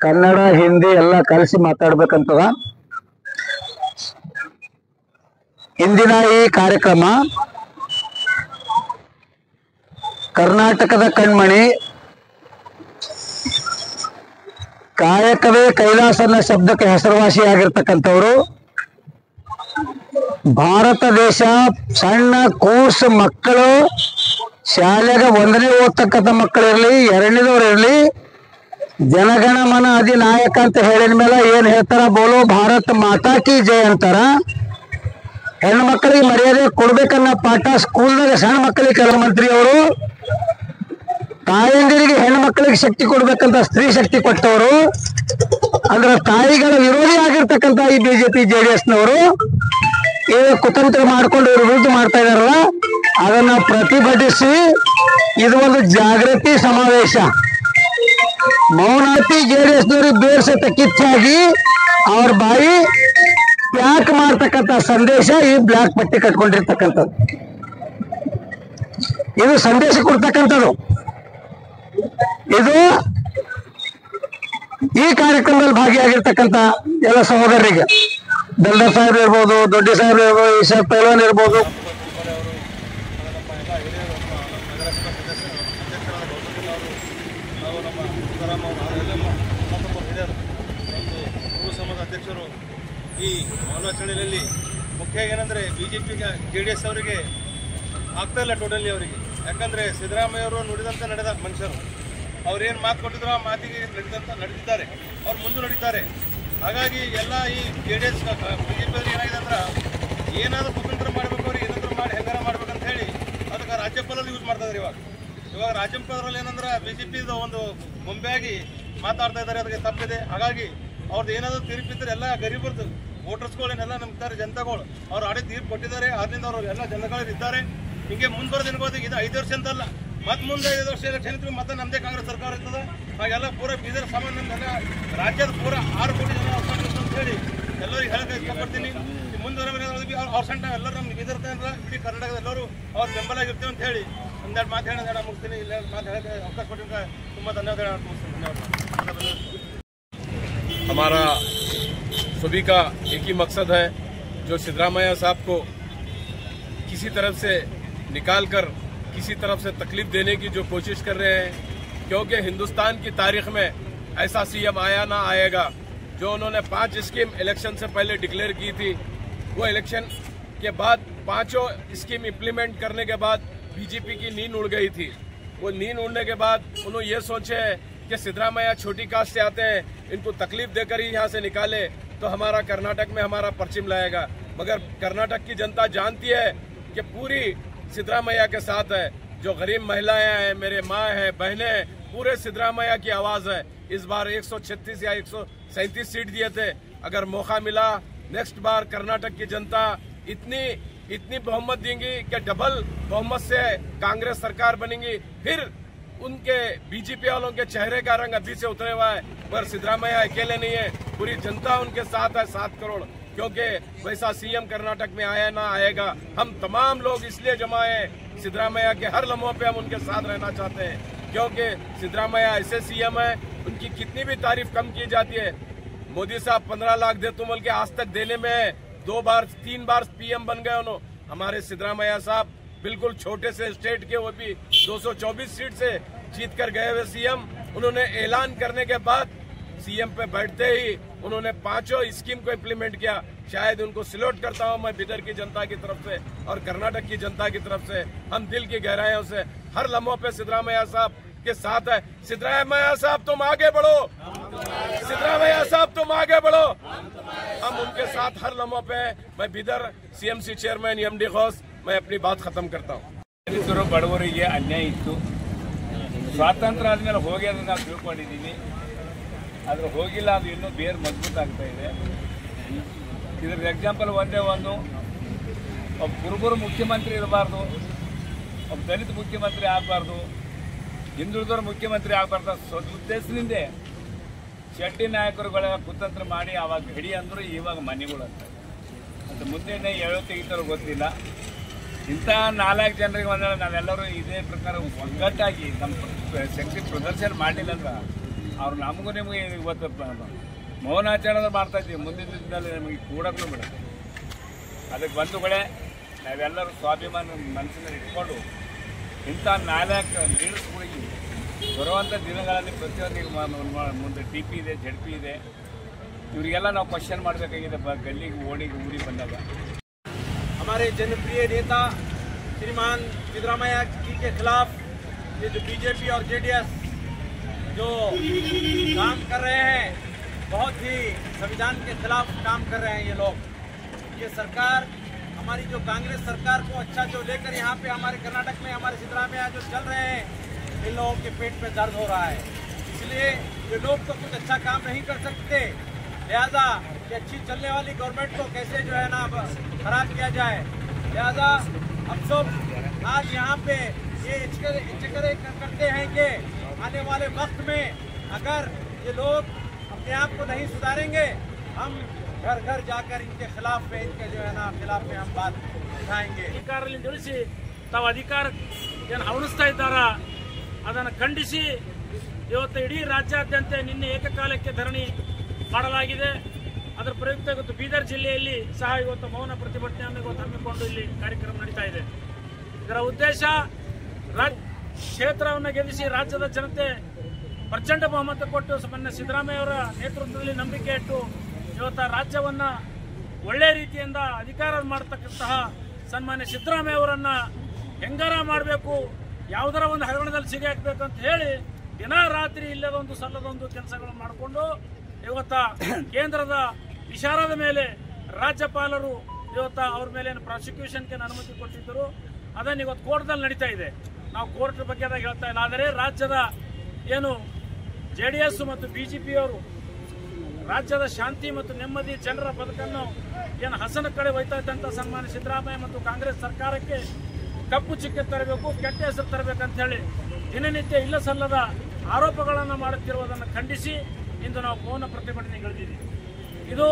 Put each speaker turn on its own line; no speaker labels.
ಕನ್ನಡ ಹಿಂದಿ ಎಲ್ಲ ಕಲಿಸಿ ಮಾತಾಡ್ಬೇಕಂತದ. ಇಂದಿನ ಈ ಕಾರ್ಯಕ್ರಮ ಕರ್ನಾಟಕದ ಕಣ್ಮಣಿ, ಕಾಯಕವೇ ಕೈಲಾಸ ಅನ್ನೋ ಶಬ್ದಕ್ಕೆ ಹೆಸರುವಾಸಿಯಾಗಿರ್ತಕ್ಕಂಥವ್ರು, ಭಾರತ ದೇಶ ಸಣ್ಣ ಕೂಸು ಮಕ್ಕಳು ಶಾಲೆಗೆ 1ನೇ ಓದ್ತಕ್ಕಂಥ ಮಕ್ಕಳಿರಲಿ 2ನೇದವ್ರು ಇರಲಿ, ಜನಗಣ ಮನ ಅಧಿನಾಯಕ ಅಂತ ಹೇಳಿದ ಮೇಲೆ ಏನ್ ಹೇಳ್ತಾರ, ಬೋಲೋ ಭಾರತ್ ಮಾತಾ ಕಿ ಜಯ ಅಂತಾರ. ಹೆಣ್ಣು ಮಕ್ಕಳಿಗೆ ಮರ್ಯಾದೆ ಕೊಡ್ಬೇಕನ್ನೋ ಪಾಠ ಸ್ಕೂಲ್ನಾಗ ಸಣ್ಣ ಮಕ್ಕಳಿಗೆ ಕೆಲ ಮಂತ್ರಿ ಅವರು, ತಾಯಂದಿರಿಗೆ ಹೆಣ್ಣು ಮಕ್ಕಳಿಗೆ ಶಕ್ತಿ ಕೊಡ್ಬೇಕಂತ ಸ್ತ್ರೀ ಶಕ್ತಿ ಕೊಟ್ಟವರು, ಅಂದ್ರೆ ತಾಯಿಗಳ ವಿರೋಧಿ ಆಗಿರ್ತಕ್ಕಂಥ ಈ ಬಿಜೆಪಿ JDS ನವರು ಕುತಂತ್ರ ಮಾಡ್ಕೊಂಡು ಇವರು ವಿರುದ್ಧ ಮಾಡ್ತಾ ಇದಾರಲ್ಲ, ಅದನ್ನ ಪ್ರತಿಭಟಿಸಿ ಇದು ಒಂದು ಜಾಗೃತಿ ಸಮಾವೇಶ. ಮೌನಾತಿ JDS ನವರಿಗೆ ಬೇರ್ಸತ್ತ ಕಿಚ್ಚಾಗಿ ಅವ್ರ ಬಾಯಿ ಪ್ಯಾಕ್ ಮಾಡ್ತಕ್ಕಂಥ ಸಂದೇಶ ಈ ಬ್ಲಾಕ್ ಪಟ್ಟಿ ಕಟ್ಕೊಂಡಿರ್ತಕ್ಕಂಥದ್ದು. ಇದು ಸಂದೇಶ ಕೊಡ್ತಕ್ಕಂಥದ್ದು. ಇದು ಈ ಕಾರ್ಯಕ್ರಮದಲ್ಲಿ ಭಾಗಿಯಾಗಿರ್ತಕ್ಕಂಥ ಎಲ್ಲ ಸಹೋದರರಿಗೆ, ದಲ್ದರ್ ಸಾಹೇಬ್ ಇರ್ಬೋದು, ದೊಡ್ಡ ಸಾಹೇಬ್ ಇರ್ಬೋದು, ಈಶ್ವರ್ ಪೈಲ್ವಾನ್ ಇರ್ಬೋದು,
ಅಧ್ಯಕ್ಷರು ಈ ಮೌನಾಚರಣೆಯಲ್ಲಿ ಮುಖ್ಯ ಏನಂದ್ರೆ ಬಿಜೆಪಿಗೆ JDS ಅವರಿಗೆ ಆಗ್ತಾ ಇಲ್ಲ ಟೋಟಲಿ ಅವರಿಗೆ. ಯಾಕಂದ್ರೆ ಸಿದ್ದರಾಮಯ್ಯ ಅವರು ನುಡಿದಂತೆ ನಡೆದ ಮನುಷ್ಯರು, ಅವ್ರೇನು ಮಾತು ಕೊಟ್ಟಿದ್ರು ಆ ಮಾತಿಗೆ ನಡೆದಿದ್ದಾರೆ, ಅವ್ರು ಮುಂದೆ ನಡೀತಾರೆ. ಹಾಗಾಗಿ ಎಲ್ಲ ಈ JDS ಬಿಜೆಪಿ ಅವ್ರಿಗೆ ಏನಾಗಿದೆ ಅಂದ್ರೆ ಏನಾದರೂ ಕುತಂತ್ರ ಮಾಡ್ಬೇಕು, ಅವ್ರಿಗೆ ಏನಾದರೂ ಮಾಡಿ ಹೆಂಗಾರ ಮಾಡ್ಬೇಕಂತ ಹೇಳಿ ಅದಕ್ಕೆ ರಾಜ್ಯಪಾಲಲ್ಲಿ ಯೂಸ್ ಮಾಡ್ತಾ ಇದ್ದಾರೆ. ಇವಾಗ ರಾಜ್ಯಪಾಲರಲ್ಲಿ ಏನಂದ್ರೆ ಬಿಜೆಪಿದು ಒಂದು ಮುಂಬೆಯಾಗಿ ಮಾತಾಡ್ತಾ ಇದ್ದಾರೆ, ಅದಕ್ಕೆ ತಪ್ಪಿದೆ. ಹಾಗಾಗಿ ಅವ್ರದ್ದು ಏನಾದರೂ ತೀರ್ಪಿದ್ರೆ ಎಲ್ಲ ಗರೀಬರ್ದು ವೋಟರ್ಸ್ಗಳನ್ನೆಲ್ಲ ನಂಬ್ತಾರೆ, ಜನತಾಗಳು ಅವ್ರು ಆಡೇ ತೀರ್ಪು ಕೊಟ್ಟಿದ್ದಾರೆ. ಅದರಿಂದ ಅವರು ಎಲ್ಲ ಜನಗಳು ಇದ್ದಾರೆ. ಹಿಂಗೆ ಮುಂದುವರೆದು ಏನ್ಬೋದು, ಇದು 5 ವರ್ಷ ಅಂತಲ್ಲ, ಮತ್ತೆ ಮುಂದೆ 5 ವರ್ಷ ಎಲೆಕ್ಷನ್ ಇತ್ತು, ಮತ್ತೆ ನಮ್ಮದೇ ಕಾಂಗ್ರೆಸ್ ಸರ್ಕಾರ ಇರ್ತದೆ. ಹಾಗೆಲ್ಲ ಪೂರ ಬೀದರ್ ಸಾಮಾನ್ಯ ರಾಜ್ಯದ ಪೂರ 6 ಕೋಟಿ ಜನ ಅವಕಾಶ ಅಂತ ಹೇಳಿ ಎಲ್ಲರಿಗೂ ಹೇಳಕ್ಕೆ ಇಷ್ಟಪಡ್ತೀನಿ. ಮುಂದುವರೆ ಅವ್ರ ಸಂಟ ಎಲ್ಲರೂ ನಮ್ಮ ಬೀದರ್ ಇಡೀ ಕರ್ನಾಟಕದ ಎಲ್ಲರೂ ಅವ್ರ ಬೆಂಬಲ ಆಗಿರ್ತೀವಿ ಅಂತ ಹೇಳಿ ಒಂದೆರಡು ಮಾತು ಹೇಳೋಣ ಮುಗಿಸ್ತೀನಿ. ಇಲ್ಲ ಮಾತು ಹೇಳೋಕ್ಕೆ ಅವಕಾಶ ಕೊಟ್ಟಿದ್ರೆ ತುಂಬ ಧನ್ಯವಾದ ಮುಗಿಸ್ತೀನಿ. ಧನ್ಯವಾದ.
हमारा सभी का एक ही मकसद है, जो सिद्धरामैया साहब को किसी तरफ से निकालकर किसी तरफ से तकलीफ देने की जो कोशिश कर रहे हैं, क्योंकि हिंदुस्तान की तारीख में ऐसा CM आया ना आएगा। जो उन्होंने 5 स्कीम इलेक्शन से पहले डिक्लेयर की थी, वो इलेक्शन के बाद 5 स्कीम इम्प्लीमेंट करने के बाद बीजेपी की नींद उड़ गई थी। वो नींद उड़ने के बाद उन्होंने ये सोचे कि सिद्धरामैया छोटी कास्ट से आते हैं, इनको तकलीफ देकर ही यहाँ से निकाले तो हमारा कर्नाटक में हमारा परचम लाएगा। मगर कर्नाटक की जनता जानती है कि पूरी सिद्धरामैया के साथ है। जो गरीब महिलाएं हैं, मेरे माँ हैं, बहनें हैं, पूरे सिद्धरामैया की आवाज है। इस बार 136 या 137 सीट दिए थे। अगर मौका मिला नेक्स्ट बार कर्नाटक की जनता इतनी बहुमत देंगी कि डबल बहुमत से कांग्रेस सरकार बनेगी। फिर उनके बीजेपी वालों के चेहरे का रंग अभी से उतरे हुआ है, पर सिद्धरामैया अकेले नहीं है, पूरी जनता उनके साथ है, 7 करोड़। क्योंकि वैसा CM कर्नाटक में आया ना आएगा। हम तमाम लोग इसलिए जमा हैं, सिद्धरामैया के हर लम्हों पे हम उनके साथ रहना चाहते हैं, क्योंकि सिद्धरामैया ऐसे CM है, उनकी कितनी भी तारीफ कम की जाती है। मोदी साहब 15 लाख दे तुम के आज तक देने में 3 बार PM बन गए उन्होंने। हमारे सिद्धरामैया साहब बिल्कुल छोटे से स्टेट के, वो भी 224 सीट से जीत कर गए हुए CM। उन्होंने ऐलान करने के बाद CM पे बैठते ही उन्होंने 5 स्कीम को इम्प्लीमेंट किया। शायद उनको सैल्यूट करता हूं मैं बिदर की जनता की तरफ से और कर्नाटक की जनता की तरफ से। हम दिल की गहराइयों से हर लम्हों पे सिद्धरामैया साहब के साथ है। सिद्धरामैया साहब तुम आगे बढ़ो, सिद्धरामैया साहब तुम आगे बढ़ो, हम उनके साथ हर लम्हों पे। मैं Bidar CMC chairman MD Ghosh, मैं अपनी बात खत्म करता हूँ।
ದಲಿತರು ಬಡವರಿಗೆ ಅನ್ಯಾಯ ಇತ್ತು, ಸ್ವಾತಂತ್ರ್ಯ ಆದಮೇಲೆ ಹೋಗಿ ಅದನ್ನು ನಾವು ತಿಳ್ಕೊಂಡಿದ್ದೀವಿ. ಆದರೆ ಹೋಗಿಲ್ಲ, ಅದು ಇನ್ನೂ ಬೇರೆ ಮಜಬೂತ್ ಆಗ್ತಾ ಇದೆ. ಇದರ ಎಕ್ಸಾಂಪಲ್ ಒಂದೇ ಒಂದು, ಒಬ್ಬ ಕುರುಬರು ಮುಖ್ಯಮಂತ್ರಿ ಇರಬಾರ್ದು, ಒಬ್ಬ ದಲಿತ ಮುಖ್ಯಮಂತ್ರಿ ಆಗಬಾರ್ದು, ಹಿಂದುಳಿದವರು ಮುಖ್ಯಮಂತ್ರಿ ಆಗಬಾರ್ದು ಉದ್ದೇಶದಿಂದ ಶೆಟ್ಟಿ ನಾಯಕರುಗಳ ಕುತಂತ್ರ ಮಾಡಿ ಆವಾಗ ಗಡಿ ಅಂದರು, ಇವಾಗ ಮನೆಗಳು ಅಂತ. ಅದು ಮುಂದೆ ಹೇಳೋ ತೆಗಿತಾರೋ ಗೊತ್ತಿಲ್ಲ. ಇಂಥ 4 ಜನರಿಗೆ ಒಂದೆಲ್ಲ ನಾವೆಲ್ಲರೂ ಇದೇ ಪ್ರಕಾರ ಒಗ್ಗಟ್ಟಾಗಿ ನಮ್ಮ ಶಕ್ತಿ ಪ್ರದರ್ಶನ ಮಾಡಲಿಲ್ಲ ಅಂದ್ರೆ ಅವ್ರು ನಮಗೂ ನಿಮಗೆ ಇವತ್ತು ಮೌನಾಚರಣೆ ಮಾಡ್ತಾ ಇದ್ದೀವಿ. ಮುಂದಿನ ದಿನದಲ್ಲಿ ನಮಗೆ ಕೂಡಕ್ಕೂ ಬಿಡ. ಅದಕ್ಕೆ ಬಂಧುಗಳೇ, ನಾವೆಲ್ಲರೂ ಸ್ವಾಭಿಮಾನ ಮನಸ್ಸಿನಲ್ಲಿ ಇಟ್ಕೊಂಡು ಇಂಥ ನಾಲ್ಕು ಲೀಡರ್ಸ್ಗಳಿಗೆ ಬರುವಂಥ ದಿನಗಳಲ್ಲಿ ಪ್ರತಿಯೊಂದಿಗೆ ಮುಂದೆ ಟಿ ಪಿ ಇದೆ, ZP ಇದೆ, ಇವರಿಗೆಲ್ಲ ನಾವು ಕ್ವಶನ್ ಮಾಡಬೇಕಾಗಿದೆ ಗಲ್ಲಿಗೆ ಊರಿಗೆ ಬಂದಾಗ.
हमारे जनप्रिय नेता श्रीमान सिद्धरामैया जी के खिलाफ ये जो बीजेपी और JDS जो काम कर रहे हैं, बहुत ही संविधान के खिलाफ काम कर रहे हैं ये लोग। ये सरकार हमारी जो कांग्रेस सरकार को अच्छा जो लेकर यहाँ पे हमारे कर्नाटक में हमारे सिद्धरामैया जो चल रहे हैं, इन लोगों के पेट पे दर्द हो रहा है। इसलिए ये लोग तो कुछ अच्छा काम नहीं कर सकते, लिहाजा कि अच्छी चलने वाली गवर्नमेंट को कैसे जो है ना खराब किया जाए। लिहाजा अब सब आज यहाँ पे ये इचकरे करते हैं कि आने वाले वक्त में अगर ये लोग अपने आप को नहीं सुधारेंगे, हम घर घर जाकर इनके खिलाफ में इनके जो है ना खिलाफ में हम बात उठाएंगे।
ಅಧಿಕಾರದಲ್ಲಿ ನಿಲ್ಲಿಸಿ ತಾವು ಅಧಿಕಾರ ಏನು ಹವಣಿಸ್ತಾ ಇದ್ದಾರ ಅದನ್ನು ಖಂಡಿಸಿ ಇವತ್ತು ಇಡೀ ರಾಜ್ಯಾದ್ಯಂತ ನಿನ್ನೆ ಏಕಕಾಲಕ್ಕೆ ಧರಣಿ ಮಾಡಲಾಗಿದೆ. ಅದರ ಪ್ರಯುಕ್ತ ಇವತ್ತು ಬೀದರ್ ಜಿಲ್ಲೆಯಲ್ಲಿ ಸಹ ಇವತ್ತು ಮೌನ ಪ್ರತಿಭಟನೆಯನ್ನು ಇವತ್ತು ಹಮ್ಮಿಕೊಂಡು ಇಲ್ಲಿ ಕಾರ್ಯಕ್ರಮ ನಡೀತಾ ಇದೆ. ಇದರ ಉದ್ದೇಶ ಕ್ಷೇತ್ರವನ್ನು ಗೆಲ್ಲಿಸಿ ರಾಜ್ಯದ ಜನತೆ ಪ್ರಚಂಡ ಬಹುಮತ ಕೊಟ್ಟು ಮಾನ್ಯ ಸಿದ್ದರಾಮಯ್ಯ ಅವರ ನೇತೃತ್ವದಲ್ಲಿ ನಂಬಿಕೆ ಇಟ್ಟು ಇವತ್ತು ರಾಜ್ಯವನ್ನ ಒಳ್ಳೆ ರೀತಿಯಿಂದ ಅಧಿಕಾರ ಮಾಡತಕ್ಕಂತಹ ಸನ್ಮಾನ್ಯ ಸಿದ್ದರಾಮಯ್ಯ ಅವರನ್ನ ಹೆಂಗಾರ ಮಾಡಬೇಕು, ಯಾವುದರ ಒಂದು ಹಗರಣದಲ್ಲಿ ಸಿಗಿ ಹಾಕಬೇಕು ಅಂತ ಹೇಳಿ ದಿನ ರಾತ್ರಿ ಇಲ್ಲದೊಂದು ಸಲ್ಲದೊಂದು ಕೆಲಸಗಳನ್ನು ಮಾಡಿಕೊಂಡು ಇವತ್ತ ಕೇಂದ್ರದ ವಿಚಾರದ ಮೇಲೆ ರಾಜ್ಯಪಾಲರು ಇವತ್ತು ಅವ್ರ ಮೇಲೆ ಪ್ರಾಸಿಕ್ಯೂಷನ್ಗೆ ಅನುಮತಿ ಕೊಟ್ಟಿದ್ದರು. ಅದನ್ನು ಇವತ್ತು ಕೋರ್ಟ್ದಲ್ಲಿ ನಡೀತಾ ಇದೆ. ನಾವು ಕೋರ್ಟ್ ಬಗ್ಗೆ ಹೇಳ್ತಾ ಇಲ್ಲ. ಆದರೆ ರಾಜ್ಯದ ಏನು JDS ಮತ್ತು BJPಯವರು ರಾಜ್ಯದ ಶಾಂತಿ ಮತ್ತು ನೆಮ್ಮದಿ ಜನರ ಬದುಕನ್ನು ಏನು ಹಸನ ಕಡೆ ಒಯ್ತಾ ಇದ್ದಂಥ ಸನ್ಮಾನ್ಯ ಸಿದ್ದರಾಮಯ್ಯ ಮತ್ತು ಕಾಂಗ್ರೆಸ್ ಸರ್ಕಾರಕ್ಕೆ ಕಪ್ಪು ಚಿಕ್ಕೆ ತರಬೇಕು, ಕೆಟ್ಟ ಹೆಸರು ತರಬೇಕಂತ ಹೇಳಿ ದಿನನಿತ್ಯ ಇಲ್ಲ ಸಲ್ಲದ ಆರೋಪಗಳನ್ನು ಮಾಡುತ್ತಿರುವುದನ್ನು ಖಂಡಿಸಿ ಇಂದು ನಾವು ಮೌನ ಪ್ರತಿಭಟನೆಗಿಳಿದಿದ್ದೀವಿ. ಇದು